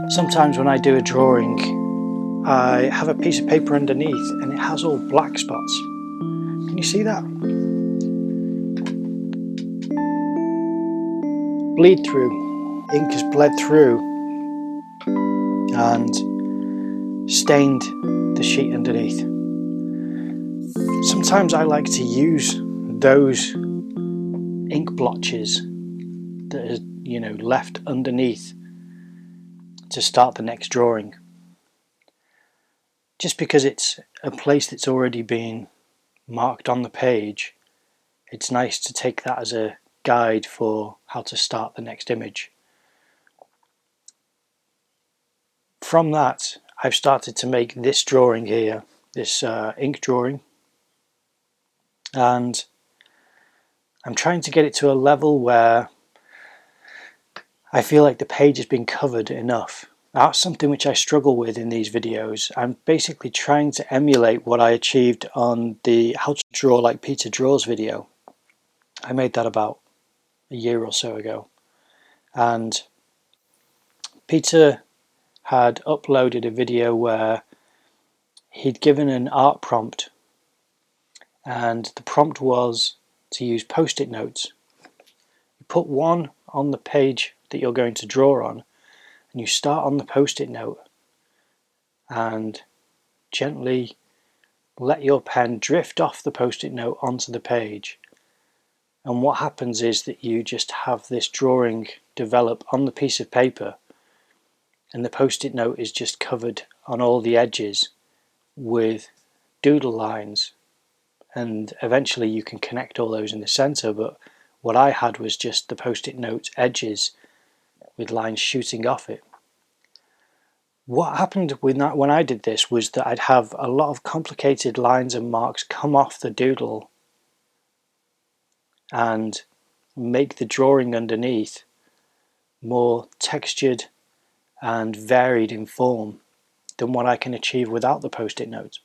Sometimes when I do a drawing, I have a piece of paper underneath and it has all black spots. Can you see that? Bleed through. Ink has bled through and stained the sheet underneath. Sometimes I like to use those ink blotches that are, left underneath to start the next drawing. Just because it's a place that's already been marked on the page, it's nice to take that as a guide for how to start the next image. From that, I've started to make this drawing here, this ink drawing, and I'm trying to get it to a level where I feel like the page has been covered enough. That's something which I struggle with in these videos. I'm basically trying to emulate what I achieved on the How to Draw Like PeterDraws video. I made that about a year or so ago. And Peter had uploaded a video where he'd given an art prompt, and the prompt was to use post-it notes. You put one on the page that you're going to draw on, and you start on the post-it note and gently let your pen drift off the post-it note onto the page. And what happens is that you just have this drawing develop on the piece of paper, and the post-it note is just covered on all the edges with doodle lines, and eventually you can connect all those in the center, but what I had was just the post-it note edges with lines shooting off it. What happened with that when I did this was that I'd have a lot of complicated lines and marks come off the doodle and make the drawing underneath more textured and varied in form than what I can achieve without the post-it notes.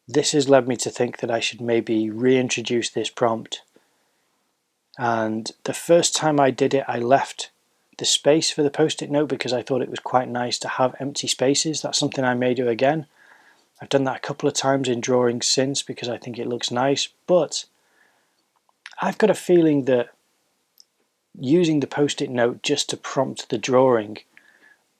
This has led me to think that I should maybe reintroduce this prompt, and the first time I did it I left the space for the post-it note because I thought it was quite nice to have empty spaces. That's something I may do again. I've done that a couple of times in drawings since because I think it looks nice, but I've got a feeling that using the post-it note just to prompt the drawing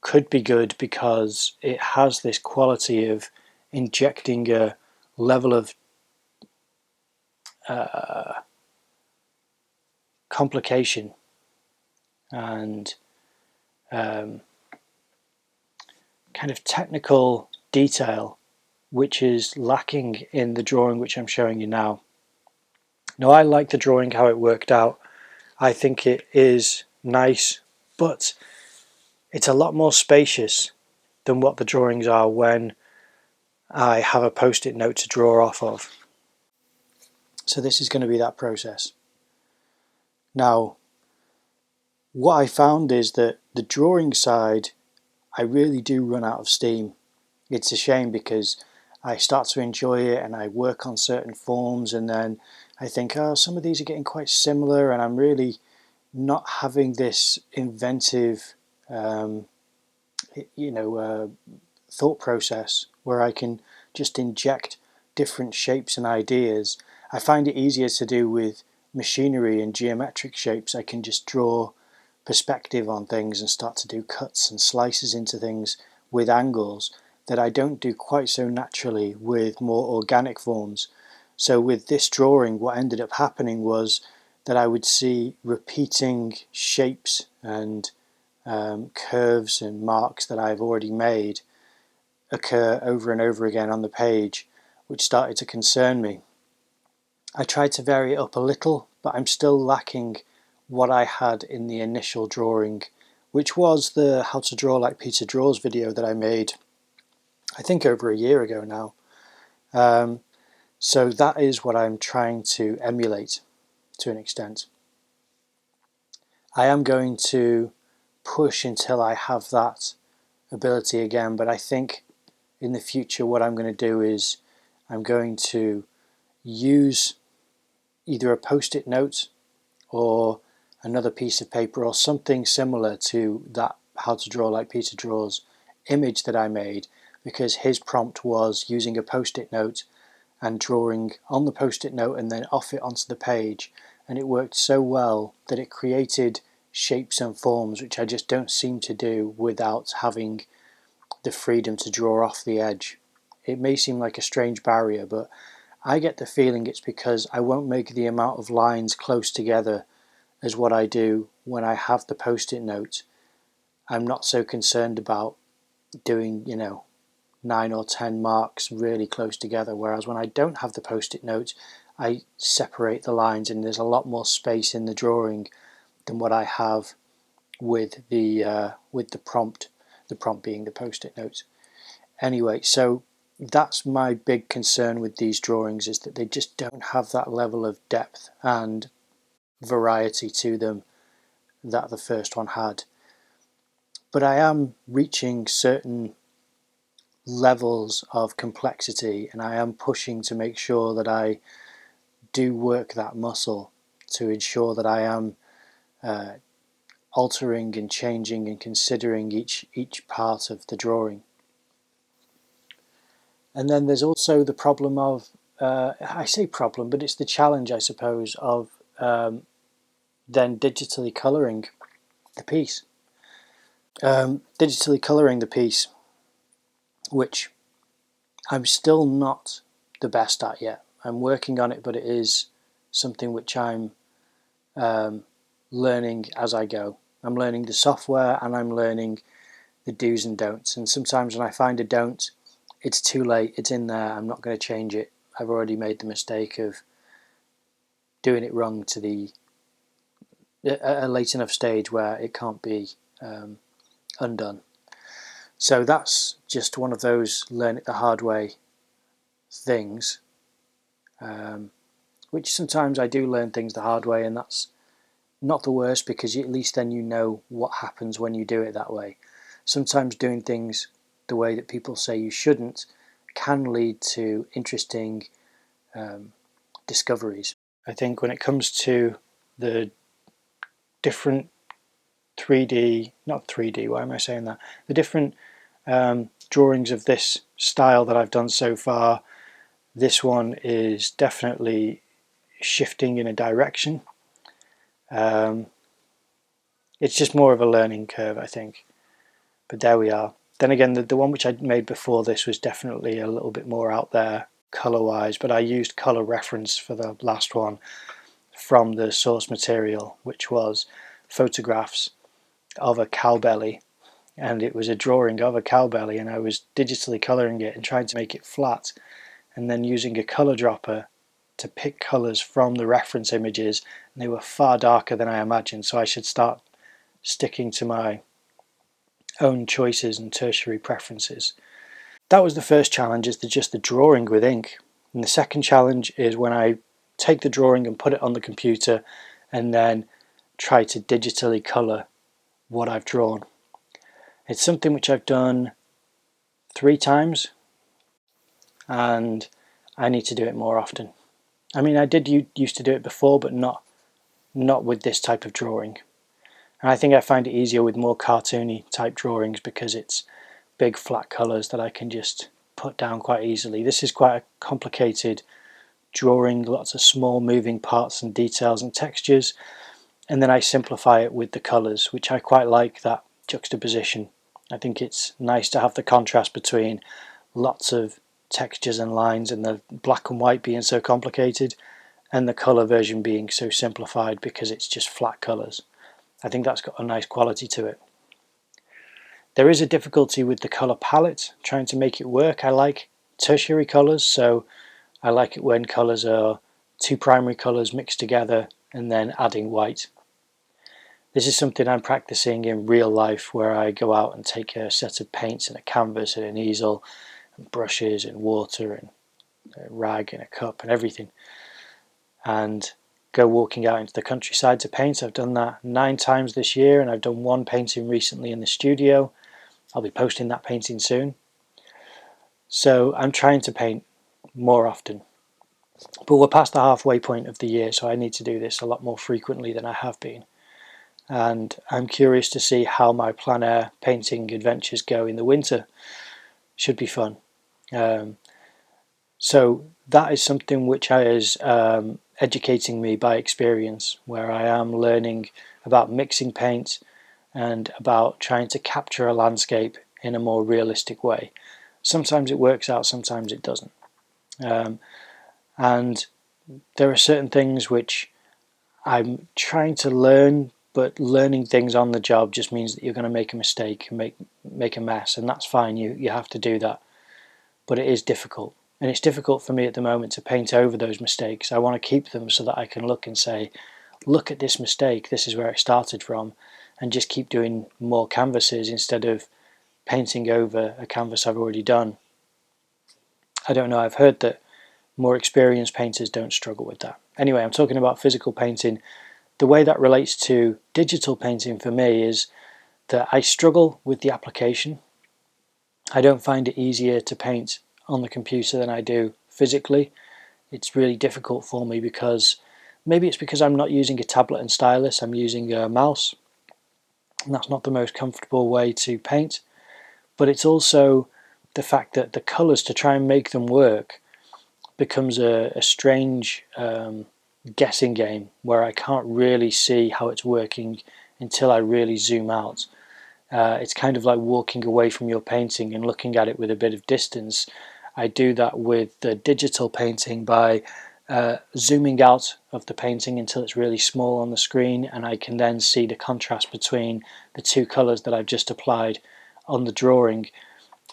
could be good because it has this quality of injecting a level of complication and kind of technical detail which is lacking in the drawing which I'm showing you now. Now, I like the drawing how it worked out. I think it is nice, but it's a lot more spacious than what the drawings are when I have a post-it note to draw off of. So this is going to be that process. Now, what I found is that the drawing side, I really do run out of steam. It's a shame because I start to enjoy it and I work on certain forms, and then I think, oh, some of these are getting quite similar, and I'm really not having this inventive thought process where I can just inject different shapes and ideas. I find it easier to do with machinery and geometric shapes. I can just draw perspective on things and start to do cuts and slices into things with angles that I don't do quite so naturally with more organic forms. So with this drawing, what ended up happening was that I would see repeating shapes and curves and marks that I've already made occur over and over again on the page, which started to concern me. I tried to vary it up a little, but I'm still lacking what I had in the initial drawing, which was the How to Draw Like PeterDraws video that I made, I think over a year ago now. So that is what I'm trying to emulate to an extent. I am going to push until I have that ability again, but I think in the future what I'm going to do is I'm going to use either a post-it note or another piece of paper or something similar to that how to draw like PeterDraws image that I made, because his prompt was using a post-it note and drawing on the post-it note and then off it onto the page, and it worked so well that it created shapes and forms which I just don't seem to do without having the freedom to draw off the edge. It may seem like a strange barrier, but I get the feeling it's because I won't make the amount of lines close together as what I do when I have the post-it note. I'm not so concerned about doing, 9 or 10 marks really close together, whereas when I don't have the post-it note, I separate the lines and there's a lot more space in the drawing than what I have with the prompt, the prompt being the post-it note. Anyway, so that's my big concern with these drawings, is that they just don't have that level of depth and variety to them that the first one had. But I am reaching certain levels of complexity, and I am pushing to make sure that I do work that muscle to ensure that I am altering and changing and considering each part of the drawing. And then there's also the problem of, I say problem, but it's the challenge, I suppose, of then digitally colouring the piece. Which I'm still not the best at yet. I'm working on it, but it is something which I'm learning as I go. I'm learning the software and I'm learning the do's and don'ts. And sometimes when I find a don't, it's too late, it's in there, I'm not going to change it. I've already made the mistake of doing it wrong to a late enough stage where it can't be undone. So that's just one of those learn it the hard way things, which sometimes I do learn things the hard way, and that's not the worst, because at least then you know what happens when you do it that way. Sometimes doing things the way that people say you shouldn't can lead to interesting discoveries. I think when it comes to the different 3D, not 3D, why am I saying that? The different drawings of this style that I've done so far, this one is definitely shifting in a direction. It's just more of a learning curve, I think. But there we are. Then again, the one which I made before this was definitely a little bit more out there colour-wise, but I used colour reference for the last one from the source material, which was photographs of a cow belly, and it was a drawing of a cow belly, and I was digitally colouring it and trying to make it flat, and then using a colour dropper to pick colours from the reference images, and they were far darker than I imagined, so I should start sticking to my own choices and tertiary preferences. That was the first challenge, is just the drawing with ink. And the second challenge is when I take the drawing and put it on the computer and then try to digitally colour what I've drawn. It's something which I've done 3 times, and I need to do it more often. I mean, I did used to do it before, but not with this type of drawing. And I think I find it easier with more cartoony type drawings, because it's big flat colours that I can just put down quite easily. This is quite a complicated drawing, lots of small moving parts and details and textures, and then I simplify it with the colours, which I quite like, that juxtaposition. I think it's nice to have the contrast between lots of textures and lines and the black and white being so complicated and the colour version being so simplified because it's just flat colours. I think that's got a nice quality to it. There is a difficulty with the colour palette, trying to make it work. I like tertiary colours, so I like it when colours are 2 primary colours mixed together and then adding white. This is something I'm practicing in real life, where I go out and take a set of paints and a canvas and an easel and brushes and water and a rag and a cup and everything, and go walking out into the countryside to paint. I've done that 9 times this year, and I've done 1 painting recently in the studio. I'll be posting that painting soon. So I'm trying to paint more often. But we're past the halfway point of the year, so I need to do this a lot more frequently than I have been. and I'm curious to see how my plein air painting adventures go in the winter. Should be fun. So that is something which is educating me by experience, where I am learning about mixing paint and about trying to capture a landscape in a more realistic way. Sometimes it works out, sometimes it doesn't. And there are certain things which I'm trying to learn, but learning things on the job just means that you're going to make a mistake and make a mess, and that's fine. You have to do that, but it is difficult, and it's difficult for me at the moment to paint over those mistakes. I want to keep them so that I can look and say, look at this mistake, this is where it started from, and just keep doing more canvases instead of painting over a canvas I've already done. I don't know, I've heard that more experienced painters don't struggle with that. Anyway, I'm talking about physical painting. The way that relates to digital painting for me is that I struggle with the application. I don't find it easier to paint on the computer than I do physically. It's really difficult for me because maybe it's because I'm not using a tablet and stylus, I'm using a mouse, and that's not the most comfortable way to paint. But it's also the fact that the colours, to try and make them work, becomes a strange guessing game where I can't really see how it's working until I really zoom out. It's kind of like walking away from your painting and looking at it with a bit of distance. I do that with the digital painting by zooming out of the painting until it's really small on the screen, and I can then see the contrast between the two colours that I've just applied on the drawing,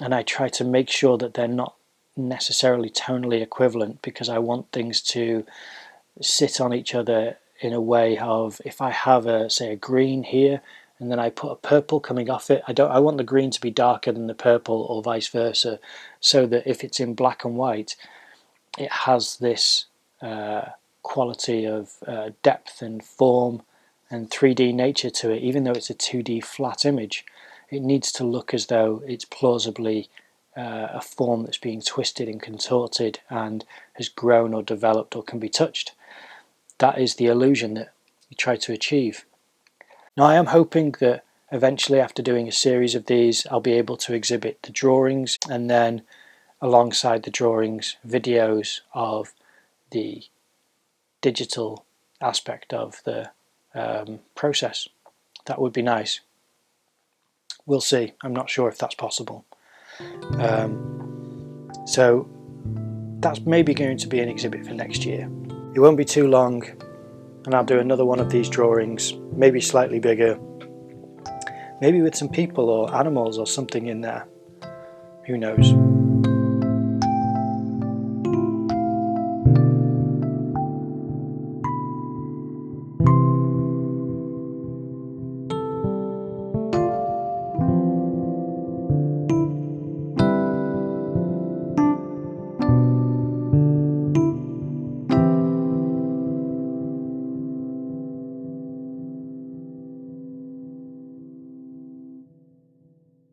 and I try to make sure that they're not necessarily tonally equivalent, because I want things to sit on each other in a way of, if I have say a green here and then I put a purple coming off it, I want the green to be darker than the purple, or vice versa, so that if it's in black and white it has this quality of depth and form and 3D nature to it. Even though it's a 2D flat image, it needs to look as though it's plausibly a form that's being twisted and contorted and has grown or developed or can be touched. That is the illusion that you try to achieve. Now, I am hoping that eventually, after doing a series of these, I'll be able to exhibit the drawings, and then alongside the drawings, videos of the digital aspect of the process. That would be nice. We'll see. I'm not sure if that's possible. So that's maybe going to be an exhibit for next year. It won't be too long and I'll do another one of these drawings, maybe slightly bigger, maybe with some people or animals or something in there. Who knows?